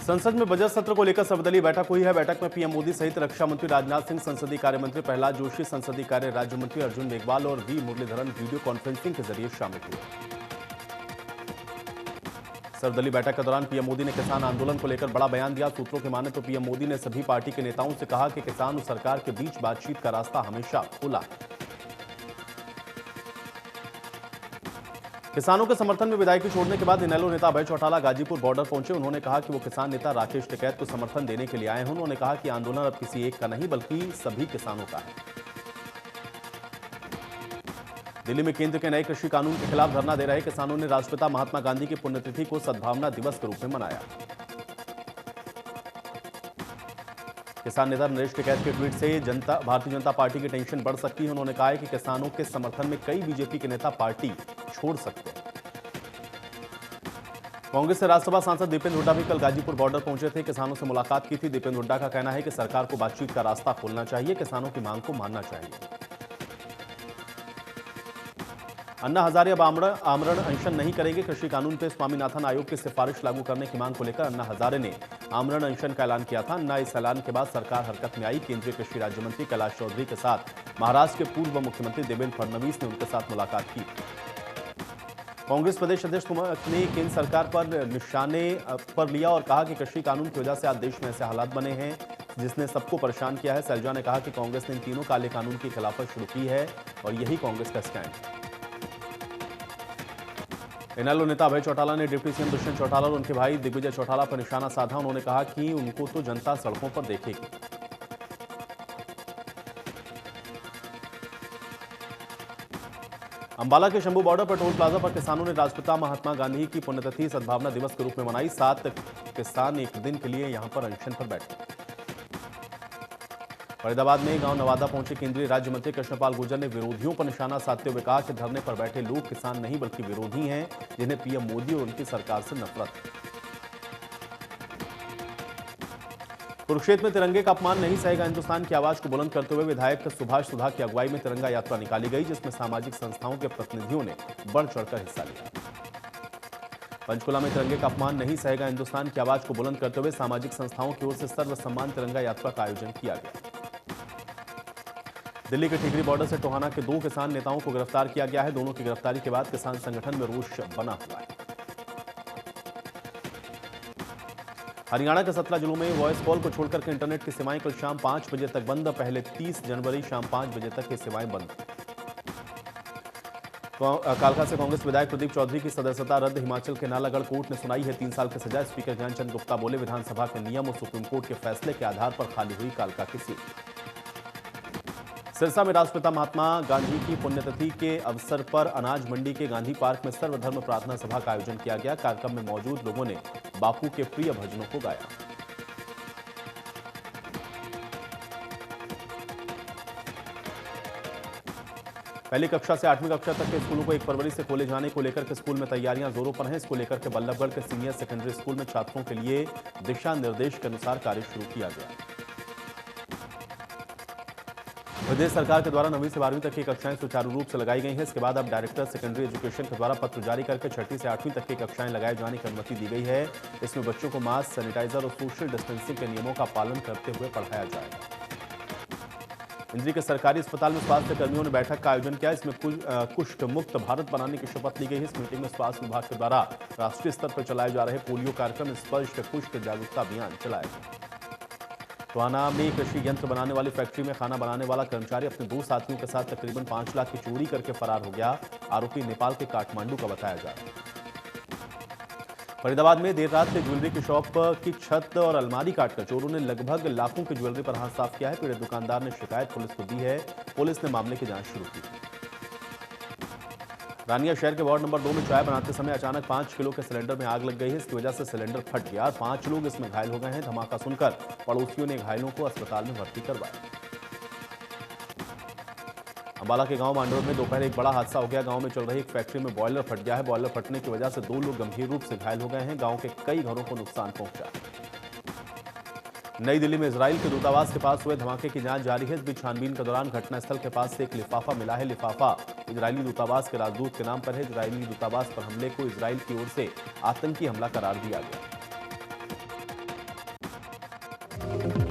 संसद में बजट सत्र को लेकर सर्वदलीय बैठक हुई है। बैठक में पीएम मोदी सहित रक्षा मंत्री राजनाथ सिंह, संसदीय कार्य मंत्री प्रहलाद जोशी, संसदीय कार्य राज्य मंत्री अर्जुन मेघवाल और वी मुरलीधरन वीडियो कॉन्फ्रेंसिंग के जरिए शामिल हुए। सर्वदलीय बैठक के दौरान पीएम मोदी ने किसान आंदोलन को लेकर बड़ा बयान दिया। सूत्रों की माने तो पीएम मोदी ने सभी पार्टी के नेताओं से कहा कि किसान और सरकार के बीच बातचीत का रास्ता हमेशा खुला है। किसानों के समर्थन में विधायकी छोड़ने के बाद इनेलो नेता अभय चौटाला गाजीपुर बॉर्डर पहुंचे। उन्होंने कहा कि वो किसान नेता राकेश टिकैत को समर्थन देने के लिए आए हैं। उन्होंने कहा कि आंदोलन अब किसी एक का नहीं बल्कि सभी किसानों का है। दिल्ली में केंद्र के नए कृषि कानून के खिलाफ धरना दे रहे किसानों ने राष्ट्रपिता महात्मा गांधी की पुण्यतिथि को सद्भावना दिवस के रूप में मनाया। किसान नेता नरेश टिकैत के ट्वीट से भारतीय जनता पार्टी की टेंशन बढ़ सकती है। उन्होंने कहा है कि किसानों के समर्थन में कई बीजेपी के नेता पार्टी छोड़ सकते हैं। कांग्रेस से राज्यसभा सांसद दीपेंद्र हुड्डा भी कल गाजीपुर बॉर्डर पहुंचे थे। किसानों से मुलाकात की थी। दीपेंद्र हुड्डा का कहना है कि सरकार को बातचीत का रास्ता खोलना चाहिए, किसानों की मांग को मानना चाहिए। अन्ना हजारे अब आमरण अनशन नहीं करेंगे। कृषि कानून पर स्वामीनाथन आयोग की सिफारिश लागू करने की मांग को लेकर अन्ना हजारे ने आमरण अनशन का ऐलान किया था। अन्ना इस ऐलान के बाद सरकार हरकत में आई। केंद्रीय कृषि राज्य मंत्री कैलाश चौधरी के साथ महाराष्ट्र के पूर्व मुख्यमंत्री देवेंद्र फडणवीस ने उनके साथ मुलाकात की। कांग्रेस प्रदेश अध्यक्ष ने केंद्र सरकार पर निशाने पर लिया और कहा कि कृषि कानून की वजह से आज देश में ऐसे हालात बने हैं जिसने सबको परेशान किया है। सैलजा ने कहा कि कांग्रेस ने इन तीनों काले कानून की खिलाफत शुरू की है और यही कांग्रेस का स्टैंड है। इनेलो नेता अभय चौटाला ने डिप्टी सीएम दुष्यंत चौटाला और उनके भाई दिग्विजय चौटाला पर निशाना साधा। उन्होंने कहा कि उनको तो जनता सड़कों पर देखेगी। अंबाला के शंभू बॉर्डर पर टोल प्लाजा पर किसानों ने राष्ट्रपिता महात्मा गांधी की पुण्यतिथि सद्भावना दिवस के रूप में मनाई। 7 किसान एक दिन के लिए यहां पर अनशन पर बैठे। फरीदाबाद में गांव नवादा पहुंचे केंद्रीय राज्य मंत्री कृष्णपाल गुर्जर ने विरोधियों पर निशाना साधते हुए कहा कि धरने पर बैठे लोग किसान नहीं बल्कि विरोधी हैं, जिन्हें पीएम मोदी और उनकी सरकार से नफरत है। कुरुक्षेत्र में तिरंगे का अपमान नहीं सहेगा हिंदुस्तान की आवाज को बुलंद करते हुए विधायक सुभाष सुधा की अगुवाई में तिरंगा यात्रा निकाली गई, जिसमें सामाजिक संस्थाओं के प्रतिनिधियों ने बढ़ चढ़कर हिस्सा लिया। पंचकुला में तिरंगे का अपमान नहीं सहेगा हिंदुस्तान की आवाज को बुलंद करते हुए सामाजिक संस्थाओं की ओर से सर्व सम्मान तिरंगा यात्रा का आयोजन किया गया। दिल्ली के टिकरी बॉर्डर से टोहाना के 2 किसान नेताओं को गिरफ्तार किया गया है। दोनों की गिरफ्तारी के बाद किसान संगठन में रोष बना हुआ है। हरियाणा के 17 जिलों में वॉइस कॉल को छोड़कर के इंटरनेट की सेवाएं कल शाम 5 बजे तक बंद। पहले 30 जनवरी शाम 5 बजे तक ये सेवाएं बंद। कालका से कांग्रेस विधायक प्रदीप चौधरी की सदस्यता रद्द। हिमाचल के नालागढ़ कोर्ट ने सुनाई है 3 साल की सजा। स्पीकर ज्ञानचंद गुप्ता बोले, विधानसभा के नियम और सुप्रीम कोर्ट के फैसले के आधार पर खाली हुई कालका की सीट। सिरसा में राष्ट्रपिता महात्मा गांधी की पुण्यतिथि के अवसर पर अनाज मंडी के गांधी पार्क में सर्वधर्म प्रार्थना सभा का आयोजन किया गया। कार्यक्रम में मौजूद लोगों ने बापू के प्रिय भजनों को गाया। पहली कक्षा से 8वीं कक्षा तक के स्कूलों को 1 फरवरी से खोले जाने को लेकर के स्कूल में तैयारियां जोरों पर हैं। इसको लेकर के बल्लभगढ़ के सीनियर सेकेंडरी स्कूल में छात्रों के लिए दिशा निर्देश के अनुसार कार्य शुरू किया गया। प्रदेश सरकार के द्वारा 9वीं से 12वीं तक की कक्षाएं सुचारू रूप से लगाई गई हैं। इसके बाद अब डायरेक्टर सेकेंडरी एजुकेशन के द्वारा पत्र जारी करके 6ठी से 8वीं तक की कक्षाएं लगाए जाने की अनुमति दी गई है। इसमें बच्चों को मास्क, सैनिटाइजर और सोशल डिस्टेंसिंग के नियमों का पालन करते हुए पढ़ाया जाएगा। इंद्री के सरकारी अस्पताल में स्वास्थ्य कर्मियों ने बैठक का आयोजन किया। इसमें कुष्ठ मुक्त भारत बनाने की शपथ ली गई है। इस मीटिंग में स्वास्थ्य विभाग के द्वारा राष्ट्रीय स्तर पर चलाए जा रहे पोलियो कार्यक्रम स्पर्श कुष्ठ जागरूकता अभियान चलाया गया। टोहाना में कृषि यंत्र बनाने वाली फैक्ट्री में खाना बनाने वाला कर्मचारी अपने 2 साथियों के साथ तकरीबन 5 लाख की चोरी करके फरार हो गया। आरोपी नेपाल के काठमांडू का बताया जा रहा है। फरीदाबाद में देर रात ज्वेलरी की शॉप की छत और अलमारी काटकर चोरों ने लगभग लाखों की ज्वेलरी पर हाथ साफ किया है। पीड़ित दुकानदार ने शिकायत पुलिस को दी है। पुलिस ने मामले की जांच शुरू की। रानिया शहर के वार्ड नंबर 2 में चाय बनाते समय अचानक 5 किलो के सिलेंडर में आग लग गई है। इसकी वजह से सिलेंडर फट गया। 5 लोग इसमें घायल हो गए हैं। धमाका सुनकर पड़ोसियों ने घायलों को अस्पताल में भर्ती करवाया। अंबाला के गांव मांडोर में दोपहर एक बड़ा हादसा हो गया। गांव में चल रही एक फैक्ट्री में बॉयलर फट गया है। बॉयलर फटने की वजह से 2 लोग गंभीर रूप से घायल हो गए हैं। गांव के कई घरों को नुकसान पहुंचा। नई दिल्ली में इजराइल के दूतावास के पास हुए धमाके की जांच जारी है। इस बीच छानबीन के दौरान घटनास्थल के पास से एक लिफाफा मिला है। लिफाफा इजरायली दूतावास के राजदूत के नाम पर है। इजरायली दूतावास पर हमले को इजराइल की ओर से आतंकी हमला करार दिया गया। है।